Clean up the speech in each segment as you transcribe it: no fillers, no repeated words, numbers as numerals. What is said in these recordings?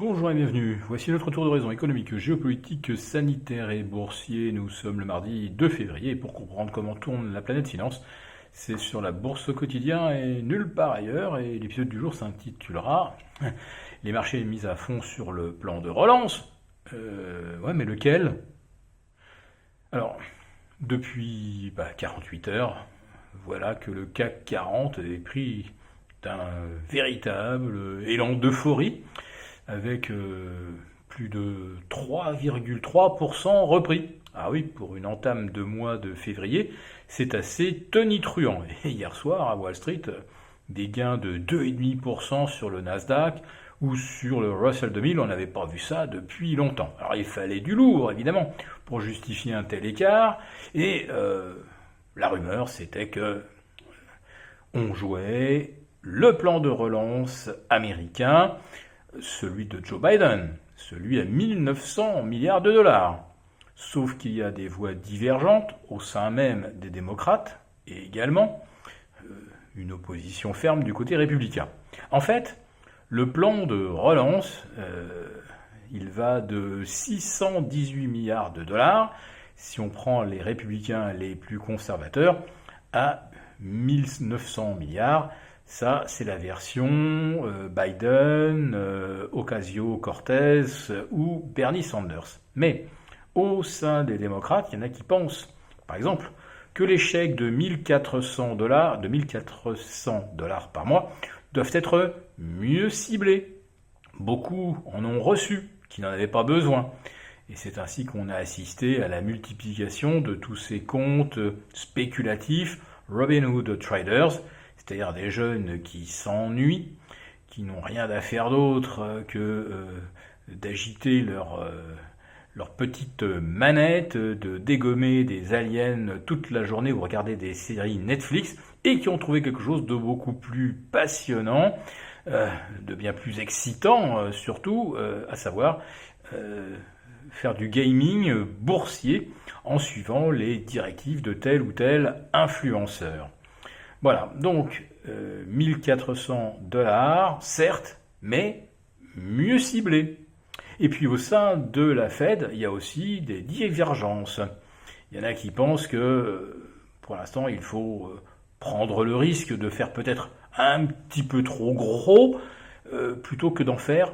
Bonjour et bienvenue. Voici notre tour d'horizon économique, géopolitique, sanitaire et boursier. Nous sommes le mardi 2 février et pour comprendre comment tourne la planète finance, c'est sur la bourse au quotidien et nulle part ailleurs. Et l'épisode du jour s'intitulera Les marchés mis à fond sur le plan de relance. Ouais, mais lequel? Alors, depuis 48 heures, voilà que le CAC 40 est pris d'un véritable élan d'euphorie avec plus de 3,3% repris. Ah oui, pour une entame de mois de février, c'est assez tonitruant. Et hier soir, à Wall Street, des gains de 2,5% sur le Nasdaq ou sur le Russell 2000, on n'avait pas vu ça depuis longtemps. Alors il fallait du lourd, évidemment, pour justifier un tel écart. Et la rumeur, c'était que on jouait le plan de relance américain, celui de Joe Biden, celui à 1900 milliards de dollars. Sauf qu'il y a des voix divergentes au sein même des démocrates et également une opposition ferme du côté républicain. En fait, le plan de relance, il va de 618 milliards de dollars, si on prend les républicains les plus conservateurs, à 1900 milliards. Ça, c'est la version Biden, Ocasio-Cortez ou Bernie Sanders. Mais au sein des démocrates, il y en a qui pensent, par exemple, que les chèques de 1400 dollars par mois doivent être mieux ciblés. Beaucoup en ont reçu, qui n'en avaient pas besoin. Et c'est ainsi qu'on a assisté à la multiplication de tous ces comptes spéculatifs Robinhood Traders, c'est-à-dire des jeunes qui s'ennuient, qui n'ont rien à faire d'autre que d'agiter leur petite manette, de dégommer des aliens toute la journée ou regarder des séries Netflix, et qui ont trouvé quelque chose de beaucoup plus passionnant, de bien plus excitant surtout, à savoir faire du gaming boursier en suivant les directives de tel ou tel influenceur. Voilà, donc 1400 dollars, certes, mais mieux ciblé. Et puis au sein de la Fed, il y a aussi des divergences. Il y en a qui pensent que pour l'instant, il faut prendre le risque de faire peut-être un petit peu trop gros plutôt que d'en faire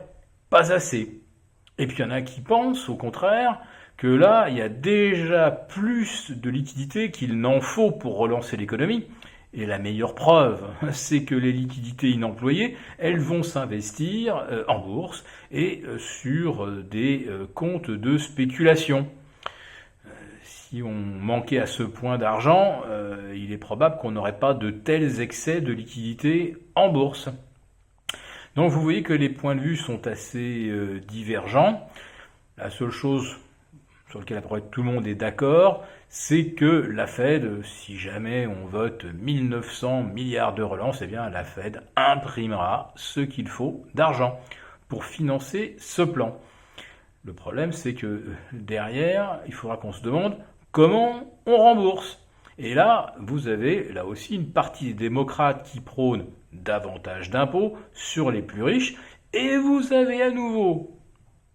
pas assez. Et puis il y en a qui pensent au contraire que là, il y a déjà plus de liquidités qu'il n'en faut pour relancer l'économie. Et la meilleure preuve, c'est que les liquidités inemployées, elles vont s'investir en bourse et sur des comptes de spéculation. Si on manquait à ce point d'argent, il est probable qu'on n'aurait pas de tels excès de liquidités en bourse. Donc vous voyez que les points de vue sont assez divergents. La seule chose sur laquelle à peu près tout le monde est d'accord, c'est que la Fed, si jamais on vote 1900 milliards de relance, eh bien la Fed imprimera ce qu'il faut d'argent pour financer ce plan. Le problème, c'est que derrière, il faudra qu'on se demande comment on rembourse. Et là, vous avez là aussi une partie des démocrates qui prônent davantage d'impôts sur les plus riches, et vous avez à nouveau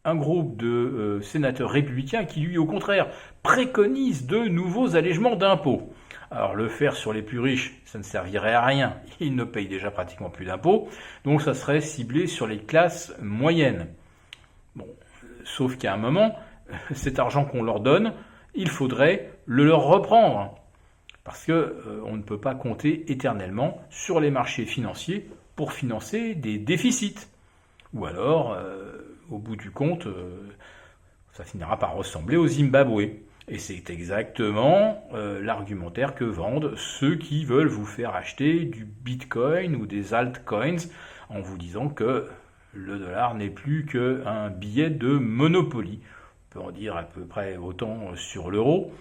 un groupe de sénateurs républicains qui, lui, au contraire, préconise de nouveaux allègements d'impôts. Alors, le faire sur les plus riches, ça ne servirait à rien. Ils ne payent déjà pratiquement plus d'impôts. Donc, ça serait ciblé sur les classes moyennes. Bon, sauf qu'à un moment, cet argent qu'on leur donne, il faudrait le leur reprendre. Parce qu'on ne peut pas compter éternellement sur les marchés financiers pour financer des déficits. Ou alors, au bout du compte, ça finira par ressembler au Zimbabwe. Et c'est exactement l'argumentaire que vendent ceux qui veulent vous faire acheter du Bitcoin ou des altcoins en vous disant que le dollar n'est plus qu'un billet de Monopoly. On peut en dire à peu près autant sur l'euro,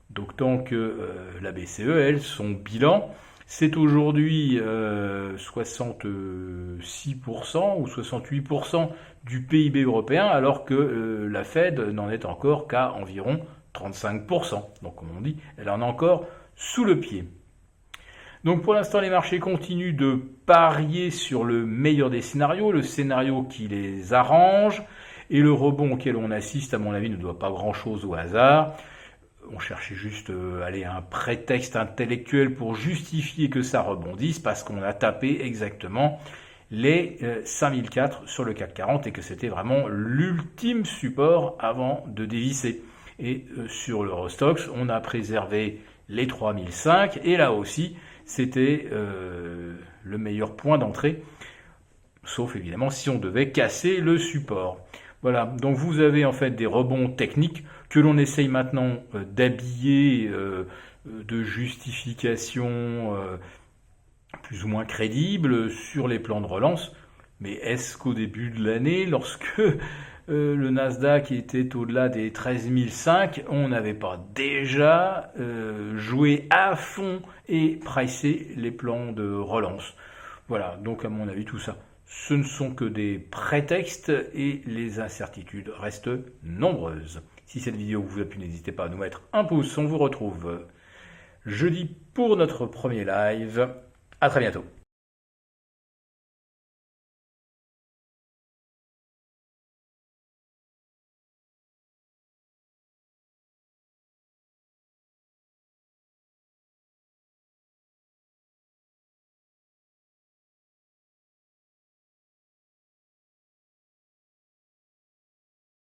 d'autant que la BCE, elle, son bilan, c'est aujourd'hui 66% ou 68% du PIB européen, alors que la Fed n'en est encore qu'à environ 35%. Donc, comme on dit, elle en a encore sous le pied. Donc pour l'instant, les marchés continuent de parier sur le meilleur des scénarios, le scénario qui les arrange, et le rebond auquel on assiste, à mon avis, ne doit pas grand-chose au hasard. On cherchait juste un prétexte intellectuel pour justifier que ça rebondisse, parce qu'on a tapé exactement les 5004 sur le CAC 40 et que c'était vraiment l'ultime support avant de dévisser. Et sur l'Eurostoxx, on a préservé les 3005 et là aussi, c'était le meilleur point d'entrée, sauf évidemment si on devait casser le support. Voilà, donc vous avez en fait des rebonds techniques que l'on essaye maintenant d'habiller de justifications plus ou moins crédibles sur les plans de relance. Mais est-ce qu'au début de l'année, lorsque le Nasdaq était au-delà des 13 500, on n'avait pas déjà joué à fond et pricé les plans de relance? Voilà, donc à mon avis tout ça, ce ne sont que des prétextes et les incertitudes restent nombreuses. Si cette vidéo vous a plu, n'hésitez pas à nous mettre un pouce. On vous retrouve jeudi pour notre premier live. À très bientôt.